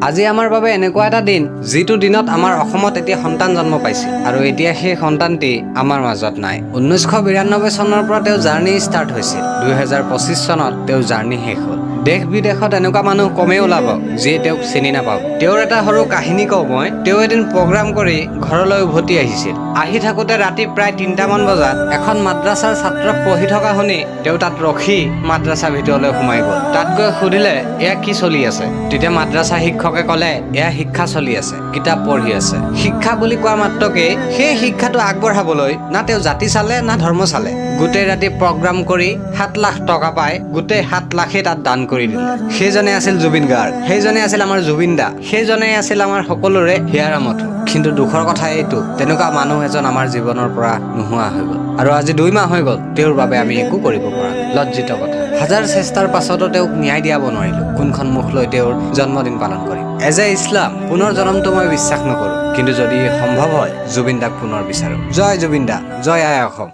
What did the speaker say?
আজি আমাৰ বাবে এনেকুৱা এটা দিন যিটো দিনত আমাৰ অসমত এতিয়া সন্তান জন্ম পাইছিল আৰু এতিয়া সেই সন্তানটি আমাৰ মাজত নাই। 1992 চনৰ পৰা তেওঁ জাৰ্ণি ষ্টাৰ্ট হৈছিল। 2025 চনত তেওঁ জাৰ্ণি শেষ হ'ল। দেশ বিদেশত এনেকুৱা মানুহ কমেই ওলাব যিয়ে তেওঁক চিনি নাপাব। তেওঁৰ এটা সৰু কাহিনী কওঁ মই। তেওঁ এদিন প্ৰগ্ৰাম কৰি ঘৰলৈ উভতি আহিছিল। আহি থাকোতে ৰাতি প্ৰায় 3টামান বজাত এখন মাদ্ৰাছাৰ ছাত্ৰক পঢ়ি থকা শুনি তেওঁ তাত ৰখি মাদ্ৰাছাৰ ভিতৰলৈ সোমাই গ'ল। তাত গৈ সুধিলে এয়া কি চলি আছে? তেতিয়া মাদ্ৰাছা শিক্ষকে ক'লে এয়া শিক্ষা চলি আছে, কিতাপ পঢ়ি আছে। শিক্ষা বুলি কোৱা মাত্ৰকে সেই শিক্ষাটো আগবঢ়াবলৈ না তেওঁ জাতি চালে না ধৰ্ম চালে। গোটেই ৰাতি প্ৰগ্ৰাম কৰি 7 লাখ টকা পাই গোটেই 7 লাখেই তাত দান কৰি দিলে। সেইজনে আছিল জুবিন গাৰ্গ, সেইজনে আছিল আমাৰ জুবিন দা, সেইজনে আছিল আমাৰ সকলোৰে হিয়াৰ আমঠু। কিন্তু দুখৰ কথা এইটো, তেনেকুৱা মানুহ এজন আমাৰ জীৱনৰ পৰা নোহোৱা হৈ গ'ল। আৰু আজি 2 মাহ হৈ গ'ল তেওঁৰ বাবে আমি একো কৰিব পৰা নাই। লজ্জিত কথা। হাজাৰ চেষ্টাৰ পাছতো তেওঁক ন্যায় দিয়াব নোৱাৰিলো। কোনখন মুখ লৈ তেওঁৰ জন্মদিন পালন কৰিম? এজ এ ইছলাম পুনৰ জন্মটো মই বিশ্বাস নকৰো, কিন্তু যদি সম্ভৱ হয় জুবিন দাক পুনৰ বিচাৰো। জয় জুবিন দা, জয় আই অসম।